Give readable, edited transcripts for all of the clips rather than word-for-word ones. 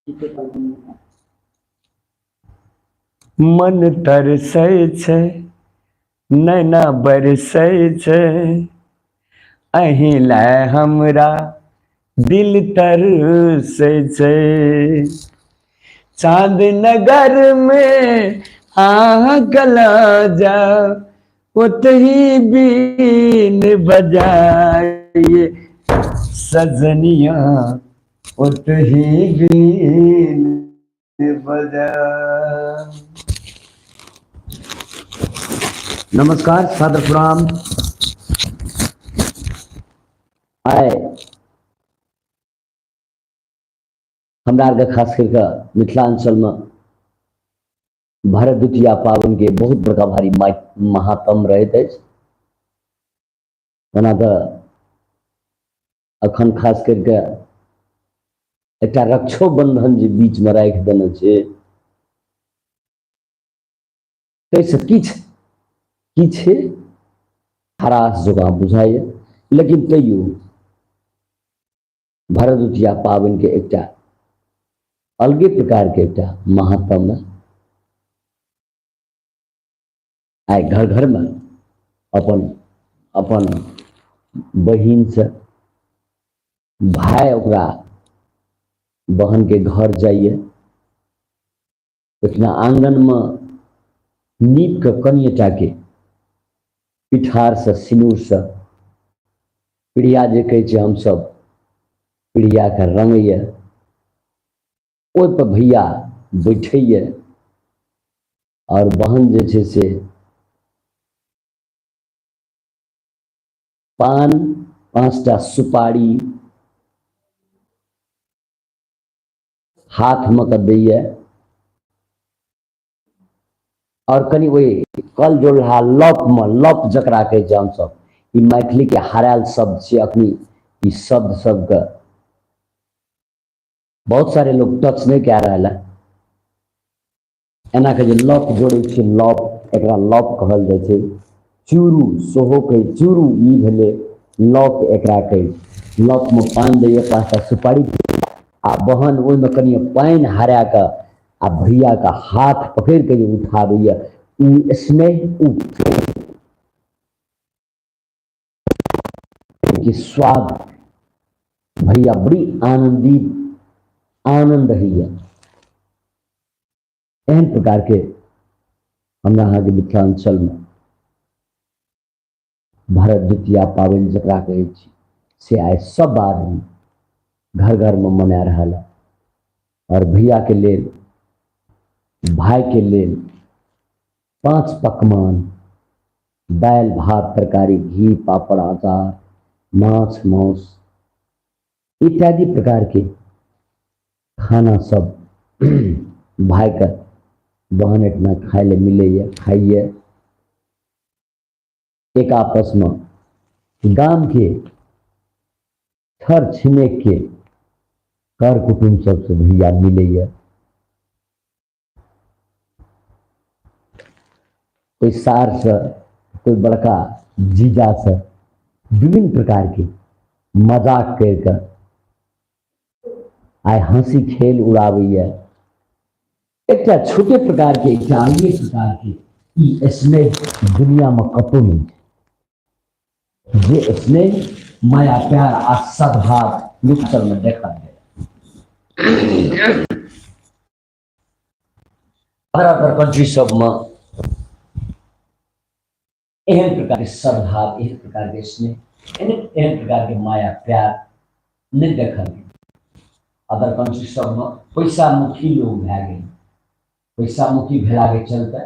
मन तरसै छै, नैना बरसै छै, अहीं लए हमरा दिल तरसै छै। चांद नगर में आहा कला जाओ, ओतही बीन बजाइए सजनिया, ओतही बीन बजा। नमस्कार, सादर प्रणाम। आए हमरा आरके खास करके मिथिलांचल में भरदुतिया पावन के बहुत बड़का भारी महात्म रहैत अछि। ओना तऽ अखन खास करके एकटा रक्षोबंधन जे बीच में राखि देने छै, ताहिसँ किछ हरास जकाँ बुझाइए, लेकिन तैयो भरदुतिया पावन के एकटा अलगे प्रकार के एकटा महात्म है। आइ घर घर में अपन अपन बहिन से भाई ओकरा बहन के घर जाइए, ओहिठिना आंगन में नीप के कनिएटा के पिठार से सिनूर से पीढ़िया जे कहै छै हमसब पीढ़िया के रंगैए, ओहि पर भैया बैठैए और बहन जे छै से पान 5टा सुपारी हाथ में के दैए और कनि वही कल जोड़हा लप जकरा कहै छै हमसब, ई मैथिली के हरायल शब्द छै। अखनी ई शब्द सबके बहुत सारे लोग टच नहीं कह रहल है। एना के जे लप जोड़ै छै, लप एकरा लप कहल जाइ छै। चूरू सेहो कहै, चूरू ई भेलै लप, एकरा कहै। लप में पान दैए, 5टा सुपारी आ बहन ओहिमे कनि पानि हरा के आ भैया के हाथ पकड़ के जे उठाबैए, उ स्नेह के स्वाद भैया बड़ी आनंद होइए। एहन प्रकार के हमरा अहाँ के मिथिलांचल में भरदुतिया पावन जकरा कहै छी से आइ सब आदमी घर घर में मना रहल है। और भैया के लेल, भाई के लेल 5 पकवान, दाल भात तरकारी, घी पापड़ अचार, माछ मांस इत्यादि प्रकार के खाना सब भाई के बहन इतना खाए ले मिले, खाइए। एक आपस में गाम के छर छिमेक के कर कुटुंब सबसे भैया मिले, कोई सार से, कोई बड़का जीजा से विभिन्न प्रकार के मजाक करके आइ हंसी खेल उड़ाबैए। एकटा छोटे प्रकार के, एकटा अलगे प्रकार के ई स्नेह दुनिया में कतौ नहीं छै। जे स्नेह माया प्यार आ सद्भाव मिथिल में देखा गया। अदर कंट्री सब में एहन प्रकार के सद्भाव, एहन प्रकार के स्नेह, एहन प्रकार के माया प्यार नहीं देखल गया। अदर कंट्री सब में पैसा मुखी लोग भए गेल, पैसा मुखी भेला के चलते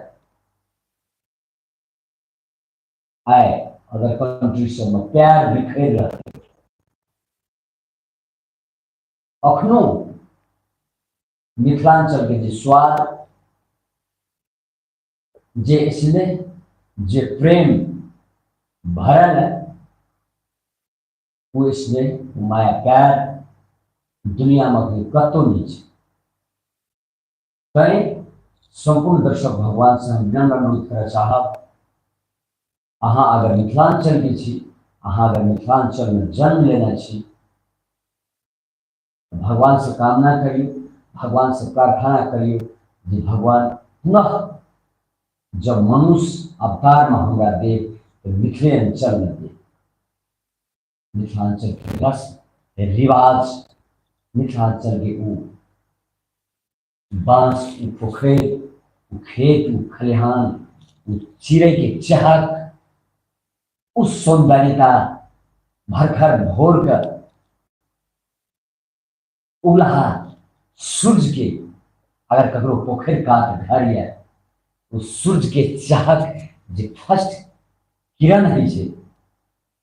आइ अदर कंट्री सब में प्यार बिखेर रहल। अखनो मिथिलांचल के जे स्वाद, जे स्नेह, जे प्रेम भरल है, वो स्नेह माया प्यार दुनिया में कतौ नहीं छै। तैं संपूर्ण दर्शक भगवान से हम विनम्र अनुरोध करय चाहब, अहाँ अगर मिथिलांचल के छी, अहाँ अगर मिथिलांचल में जन्म लेना छी, भगवान से कामना करी भगवान से प्रार्थना करियो जे भगवान पुनः जब मनुष्य अवतार में हमरा दे तो मिथिलांचल में दे। मिथिलांचल के रस्म रिवाज, मिथिलांचल के ऊ बांस, ऊ पोखर, ऊ खेत, ऊ खलिहान, ऊ चिड़ै के चहक, उस सौंदर्यता, भरखर भोर का उगला सूर्य के, अगर ककरो पोखर कात घर है तो सूर्य के चहक जे फर्स्ट किरण है छे,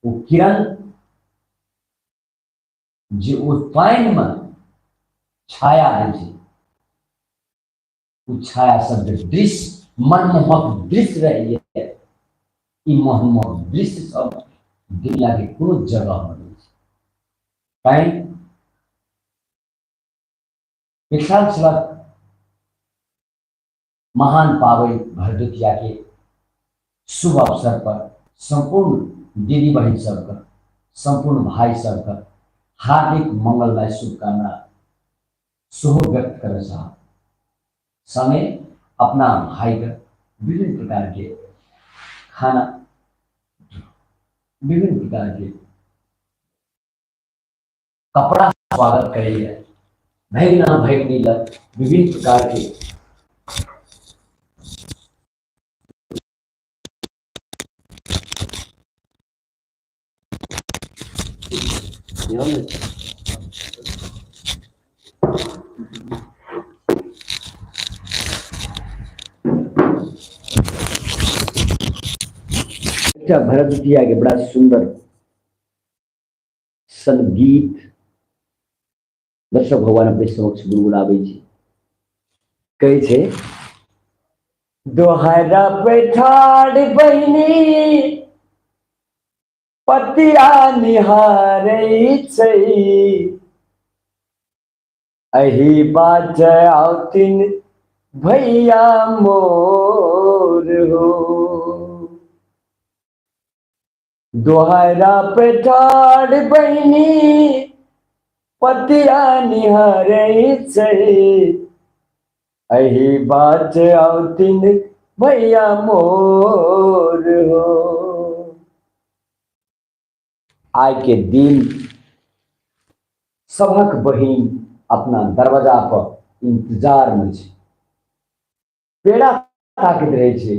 वो किरण जे ओ पानि में छाया है छे, वो छाया शब्द दृश्य मनमोहक दृश्य रही है। ई मनमोहक दृश्य सब दुनिया के कोनो जगह में नहीं छे। कहीं मिथिलांचलक महान पावन भरदुतिया के शुभ अवसर पर संपूर्ण दीदी बहन सबका, संपूर्ण भाई सबका हार्दिक मंगलमय शुभकामना शुभ व्यक्त कर समय अपना भाई का विभिन्न प्रकार के खाना, विभिन्न प्रकार के कपड़ा स्वागत करेंगे। भैगना भैगनी लग विभिन्न प्रकार के भरदुतिया के बड़ा सुंदर संगीत दर्शक भगवान अपने समक्ष गुनगुनाबै छी। कहै छै दोहरा बैठाड़ बहिनी पतिया निहारै छै, अही बात आउतिन भैया मोर हो। दोहरा बैठाड़ बहिनी पतिया निहारै छै, अही बात आउतिन भैया मोर हो। आज के दिन सबक बहिन अपना दरवाजा पर इंतजार में छे, पेड़ा ताकत रहे छे।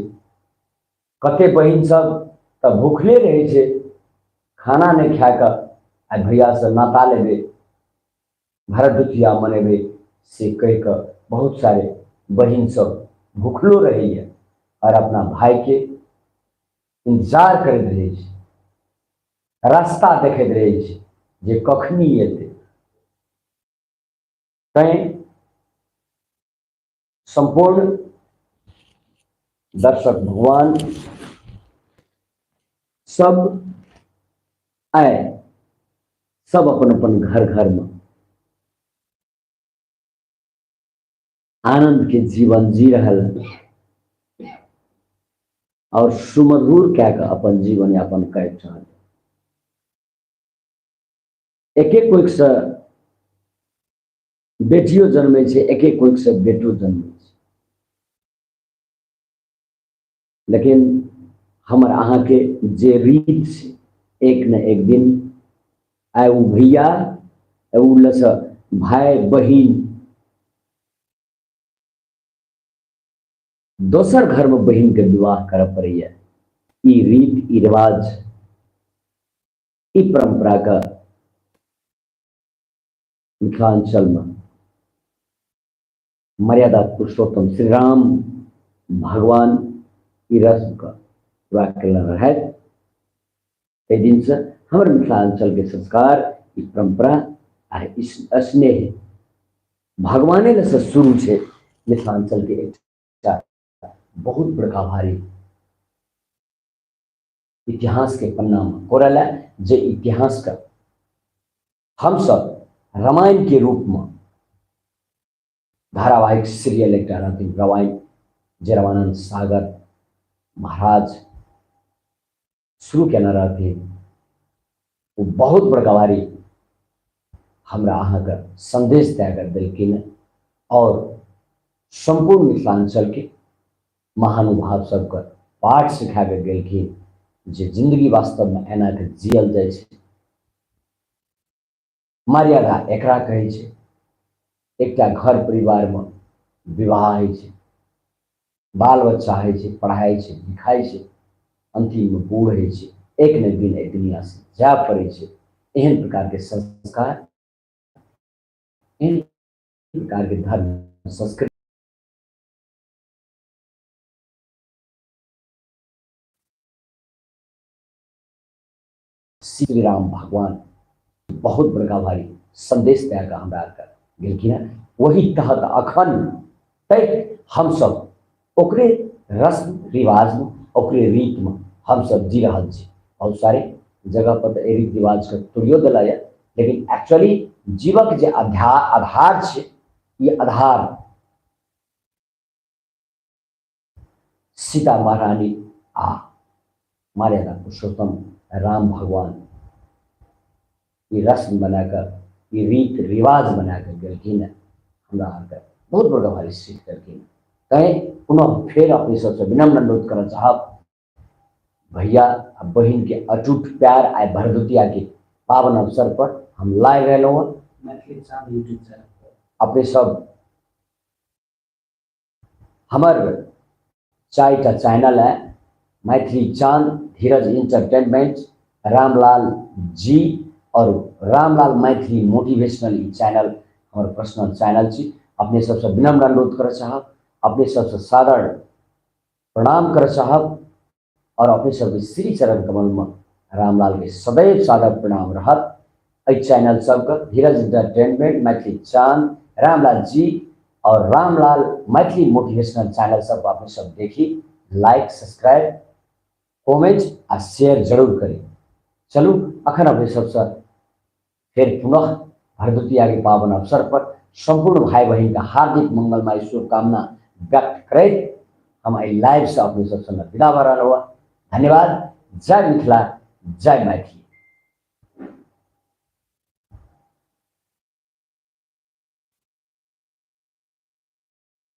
कते बहिन सब तो भूखले रहे छे, खाना नहीं खा कर आ भैया से नाता लेबे, भरदुतिया मनेबे से कह कर बहुत सारे बहिन सब भूखलो रही है और अपना भाई के इंतजार करते रहे छे, रास्ता देखते रहे छे जे कखनी एते। कहीं संपूर्ण दर्शक भगवान सब आए, सब अपन अपन घर घर में आनंद के जीवन जी रहल और सुमधुर क्या का अपन जीवन यापन कर रहल। एक एक कोई से बेटियों जन्मे छे, एक एक कोई से बेटो जन्मे छे, लेकिन हमर अहाँ के जे रीत छे एक न एक दिन आए उ भैया उ लस भाई बहिन दोसर घर में बहिन के विवाह कर पड़े। ई रीत, ई रिवाज, ई परंपरा का मिथिलांचल में मर्यादा पुरुषोत्तम श्री राम भगवान ई रस्म का पूरा कल रहे। दिन से हमारे मिथिलांचल के संस्कार, ई परंपरा आ स्नेह भगवाने से शुरू है। मिथिलांचल के एक बहुत बड़का भारी इतिहास के पन्ना में कोरल है, जे इतिहास का हम सब रामायण के रूप में धारावाहिक सीरियल एक रामायण जे रामानंद सागर महाराज शुरू केना रहते, वो बहुत बड़का भारी हमरा अहाँ का संदेश तय कर दिलखिन और संपूर्ण मिथिलांचल के महानुभाव सबके पाठ सिखाबे गेलखिन जे जिंदगी वास्तव में एना के जियल जाय छै। मर्यादा एकरा कहै छै। एकटा घर परिवार में विवाह होइ छै, बाल बच्चा होइ छै, पढ़ाई छै, लिखाई छै, अंतिम में बूढ़ होइ छै, एक न दिन एक दुनिया से जाय पड़ै छै। एहन प्रकार के संस्कार, एहन प्रकार के धर्म संस्कृति श्री राम भगवान बहुत बड़का भारी संदेश दे के हमरा आरके गेलखिन। वही तहत अखन तक हम सब ओकरे रस्म रिवाज में, ओकरे रीत में हम सब जी रहा छी। बहुत सारे जगह पर तो रीत रिवाज के तोड़ियो दिला है, लेकिन एक्चुअली जीवक जे आधार छे, ये आधार सीता महारानी आ मर्यादा पुरुषोत्तम राम भगवान ये रस्म बनाकर, ये रीत रिवाज बनाकर गेलखिन। हमरा आरके बहुत बड़ा भारी सीख करखिन। कहीं पुनः फिर अपने सबसे विनम्र अनुरोध करना चाहब, भैया बहन के अटूट प्यार आय भरदुतिया के पावन अवसर पर हम लाइव एलौ मैथिली चांद यूट्यूब चैनल पर। अपने सब हमर 4टा चैनल है, मैथिली चांद, धीरज इंटरटेनमेंट, रामलाल जी और रामलाल मैथिली मोटिवेशनल चैनल हमार पर्सनल चैनल छी। अपने सबसे विनम्र अनुरोध कर चाहब, अपने सबसे सादर प्रणाम कर चाहब और अपने सब श्री चरण कमल में रामलाल के सदैव सादर प्रणाम रहत। चैनल सबका धीरज इंटरटेनमेंट, मैथिली चांद, रामलाल जी और रामलाल मैथिली मोटिवेशनल चैनल सब अपने सब देखी, लाइक, सब्सक्राइब, कमेंट और शेयर जरूर करें। चलू अखन अपने सबसे फिर पुनः भरदुतिया के पावन अवसर पर संपूर्ण भाई बहन का हार्दिक मंगलमय शुभकामना व्यक्त करें हम लाइव से अपने सबसे विदा भर रहा। धन्यवाद। जय मिथिला, जय मैथिली।